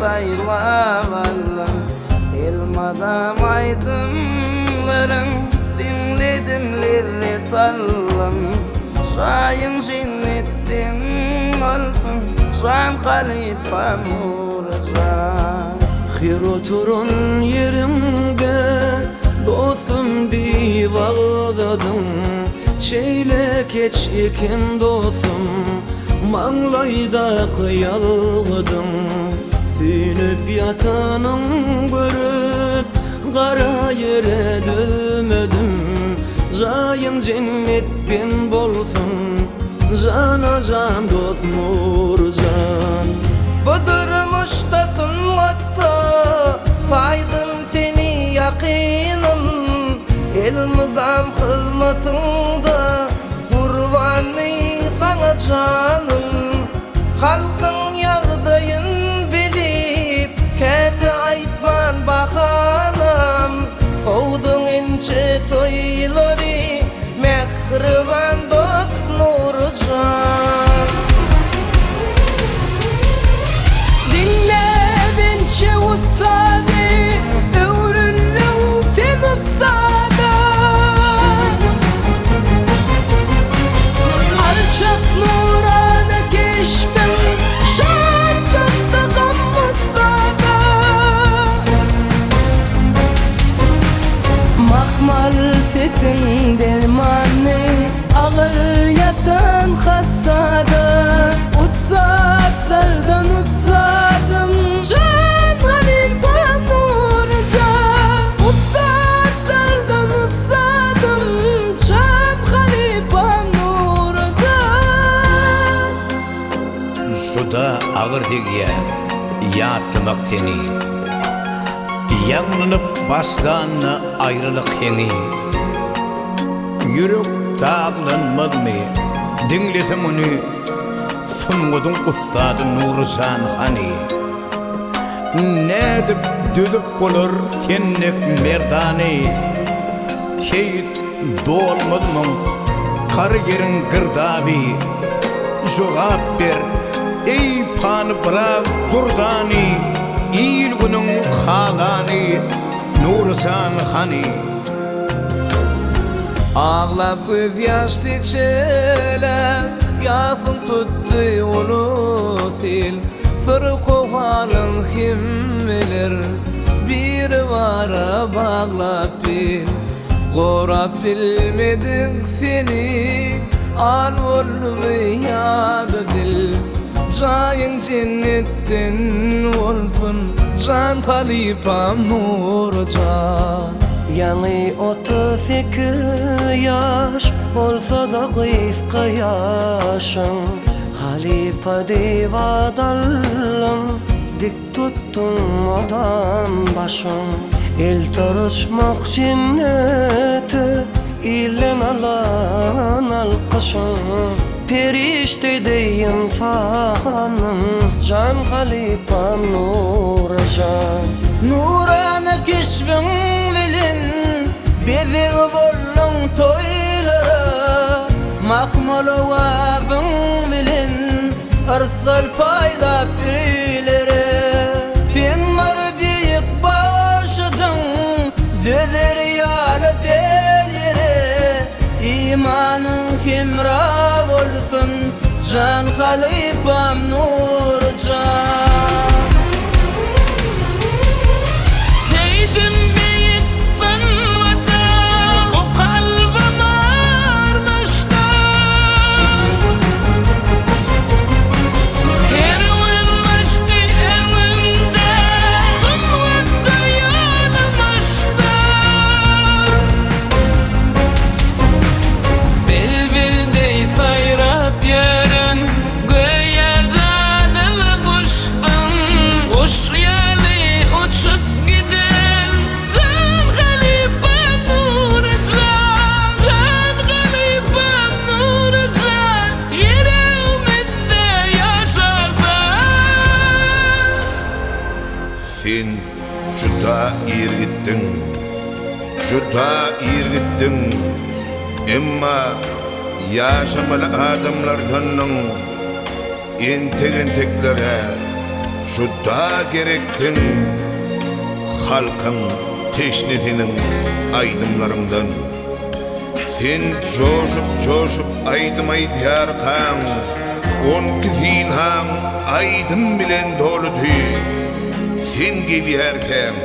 saylavalım Elmadam aydınlarım dinledim lirri tallım Şayın jinnettin olsun Şan halifam Nurcan Hir oturun yerimde dostum divaladım Şeyle geç iken dostum manglayda kıyaldım Sünüp yatanın görüp kara yere dövmedim Zayın cennetten bolsun Cana can dost Nurcan Budurmuştasın hatta faydım seni yakınım Elmidam hizmetinde kurbanı sana canım Halkın yağdayın bilip kete aytman bakanım Fowdun ince toyları mehriban dost Nurcan Dinle ussadi öwrüllüň sen ussada Alçak nurana keşbin şartında gammussada Mahmal sesin dermanı ağır yatan hassada Ussatlardan ussadım Can halifam Nurcan Ussatlardan ussadım Can halifam Nurcan Suda ağır diye yatmak seni Yanlanıp baskanına ayrılık yeni Yürük dağlanmaz mı dinlesim onu Sunmudun ustadı Nurcan hani Ne edip düdüp bulur senlik merdani Şehit doğulmaz mı kar yerin gırdabi Jogap ber ey pan bırak durdani İl günün halani Nurcan hani Ağlap göz yaşlı çelep Yafın tuttu onu sil Fır kovalın kim bilir Bir vara bağlap bil Korap bilmedik seni Anvur ve yadı dil Cayın cennetten olsun Can halifam Nurcan Yani 32 yaş olsa da kıyska yaşım Halife divadallım dik tuttum adam başım El tarışmak cinneti İlen alan alkışım Perişte deyim fahanım Can halifam Nurcan Nurana keşbin bilin Bizi bollun toylara Mahmul vabın bilin Arsal payda büylere Finlar büyük başıdın Düzür yâlı del yere İmanın kimra olsun Can halifam Nurcan Sen juda irgittin, juda irgittin. Emma yaşamalı adamlardanın entek-enteklere şu da gerektin halkın teşnetinin aydımlarımdan. Sen coşup aydım aydiyarkan, on kizin ham aydım bilen doludy. Sen gelýärken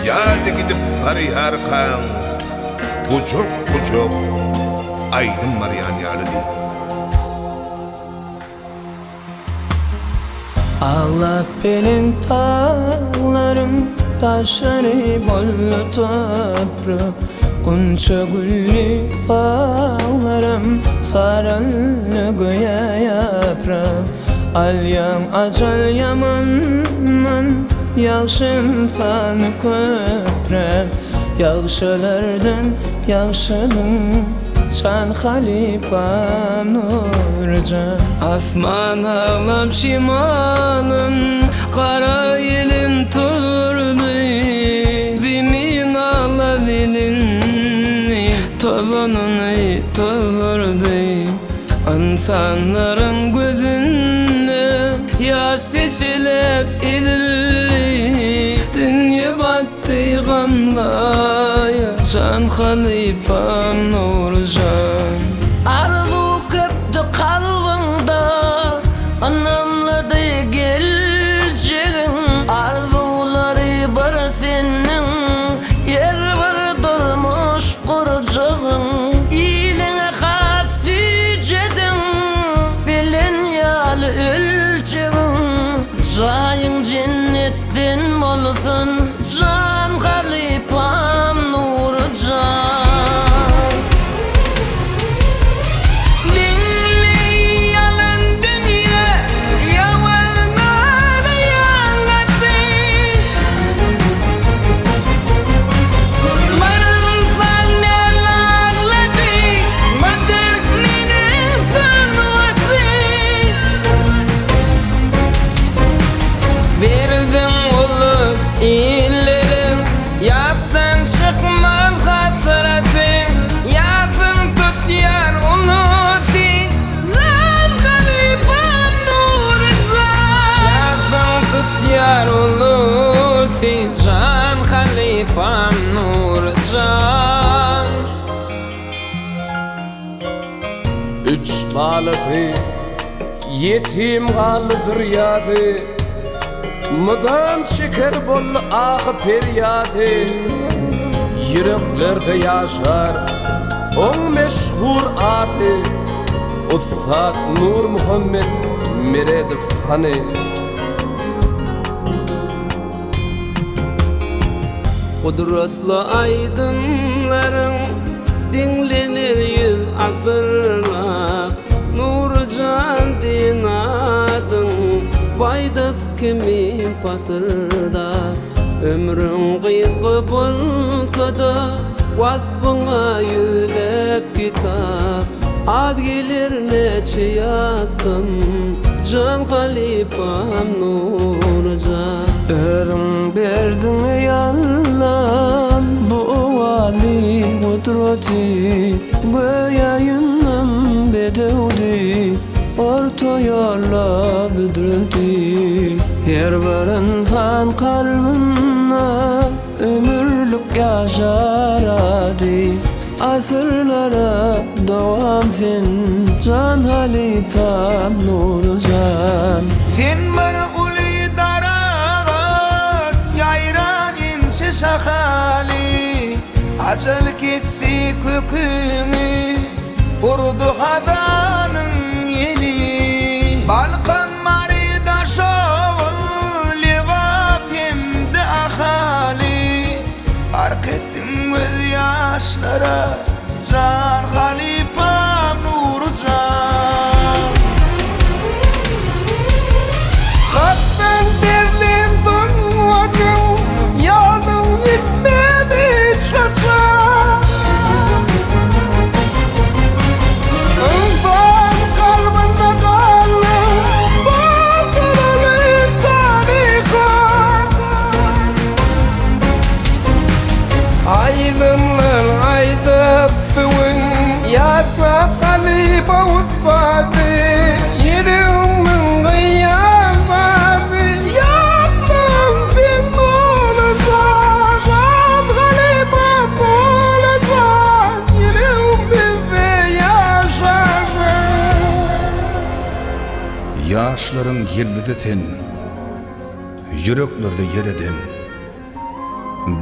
ýady gidip barýarkan, bucuk aydım barýan ýalydy. Ağlap benim tağlarım taşları bollu topraq, Kunça gülli bağlarım sarılı göğe yaprak. Alyam acal yamanman yağşın sanı köprek. Yağşılardan yağşının Can halifam Nurcan. Asman ağlam şimanın Kara yelin turdu. Bimin ağlabilin Tozununu tozurdu. İnsanların gözünde Yaş teşilep idilli. Dünya battı gamlaya Can halifam Nurcan. Arzu köptü kalbimde Anamla da geleceğin Arzuları bar senin Yer var durmuş kuracağın İyiliğine hasicedin Bilin yalı ölçeğin Cayın cennetten olsun Can halifam Nurcan. İllerim yaptın çıkmaz hasretin Yazın tut yar unuti Can halifam Nurcan. Yazın tut yar unuti Can halifam Nurcan. Üç balığı yetim kalıdır yadı. Mıdan çeker bol ah peryadı. Yüreklerde yaşar on meşhur adı. Ustad Nur Muhammed Meredif Hanı. Kudretli aydınların dinlenir yüz asırlar. Nurcan din adın baydık kimin pasırda. Ömrün kıyıskı bulsa da vasfına yüylep kitap. Az gelir neçe yattım Can halifam Nurcan. Örüm berdin yanlan bu vali kudreti. Göğeyinden bedevdi orta yolla büdredi. Her bir insan kalbine ömürlük yaşaradı. Asırlara devam sen Can halifam Nurcan. Sen bir uli daragat yayran insi sakali. Acel gitti kökünü urdu hadanın yeli. Balkan marida şoğul livap hemde ahali. Fark ettin göz yaşlara Can halifam Nurcan. Kalpten derdim zonladım Yadım gitmedi hiç kaçar. İnsan kalbinde kalır Bakırlı tariha. Aydınlar aydıp bugün Kaşların yıldızı sen, yüreklerde yer eden.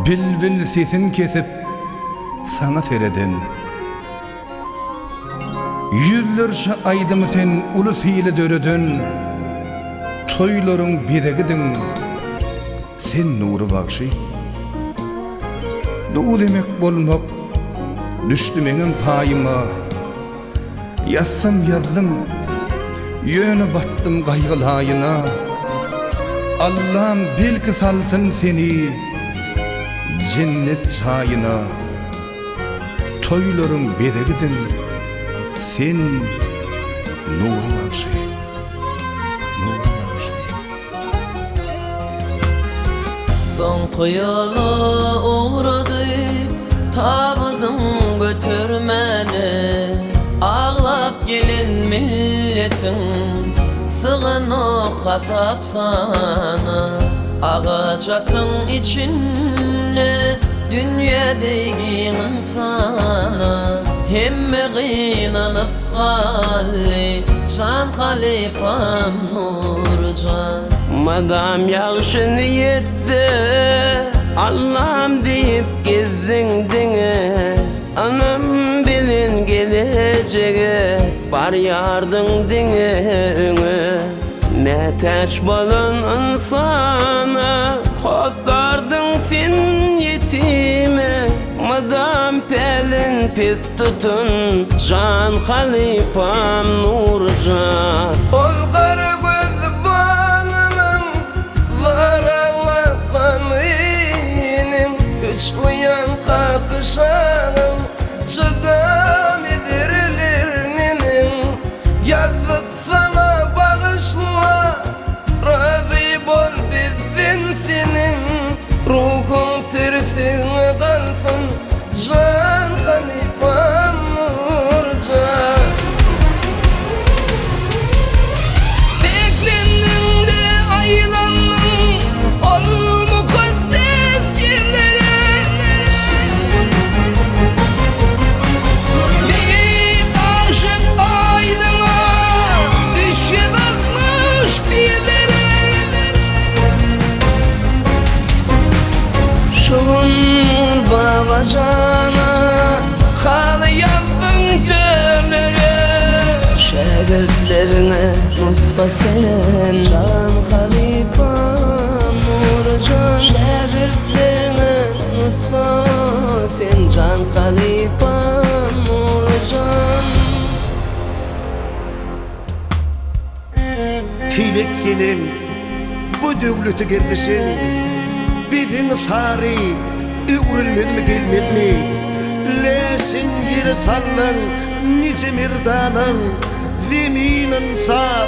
Bil sesin kesip sana sereden. Yüzlerce aydımı sen ulus hile dörödün. Toyların bedegidin, sen nuru bakşı. Du demek bolmak, düştü menin payıma. Yazdım, yönü battım kaygılayına. Allah'ım belki salsın seni cennet çayına. Toyların bedegidin, sen nuru bakşı. Son kıyılı uğradı, tabıdım götürmeni. Ağlap gelin milletin, sığınık hasap sana. Ağaçatın içinde, dünya değgin insana. Hemme kıynalıp kalli, can halifam Nurcan. Madam yağışı niyette, Allah'ım deyip gezdin dine. Anam bilin geleceğe, bar yardın dine öne. Meteş bolun insana, hostardın sen yetime. Madam pelin pis tutun, can halifam Nurcan. Ol kara göz balının varalı kanının. Üç uyan kakışanın çıdam edirilerinin. Yazık sana bağışla, razı bol bizden senin. Ruhun tersine kalsın, can halifam Nurcan. Beklendin de aylandın, ol mukaddes yerlere. Bir aşık aydına, düşe batmış birlere. Şun babacana, halı yaptın törlere. Şagirdlerine nusba sen, can halifam Nurcan. Şagirdlerine nusba sen, can halifam Nurcan. Tilek senin bu devleti gelmişsin. Bizim sarı üğrilmedi mi gelmedi mi? Lesin yeri sallın nice mirdanın. Zeminin sağ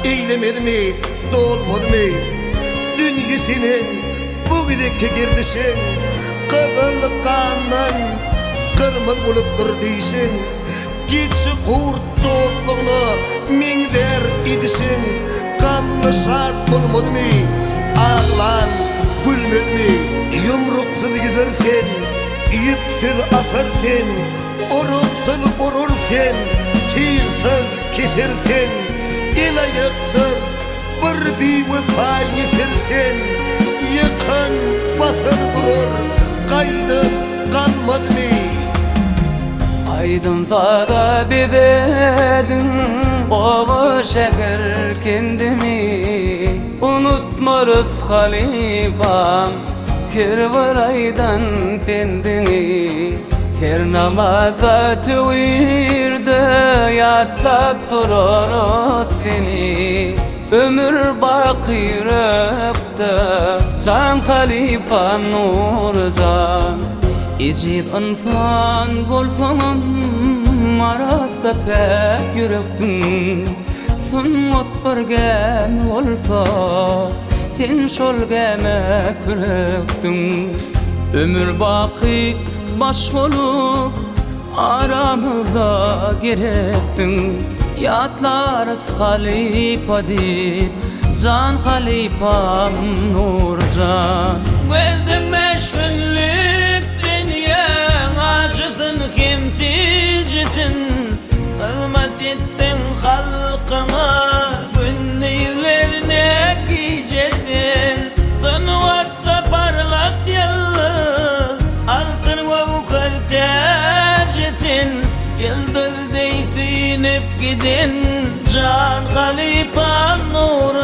eylemedi mi? Dolmadı mı? Dünya senin bu gideke girdişin. Kıvırlık kandan kırmızı bulup dur deysin. Geçi kurt dostluğunu mengder idişin. Kanlı şart bulmadı mı? Ağlan gülmedi, yumruksuz gidersen, ipsiz asarsen, oruksuz urursen, tığsız kesersen, el ayaksız bir vefa yesersen, yakın basar durur, kaydı kalmaz mı? Aydın sada bededin, boğuşakır kendimi. Unutmarız halifam, kirvaraydan kendini. Her namaza tüvirde yatlap durur seni. Ömür baki rıptı, can halifam Nurcan. İcid insan bolsam, marasa pek yürektin. Sunmat bergen olsa, sen şol geme kürektin. Ömür baki baş bolup, aramızda gerektin. Yatlarız halifa deyip, can halifam Nurcan. Verdin meşgullik dünya, acısın kim ticisin. Hizmet ettin halkına, günlüğü edin Can Halifam Nurcan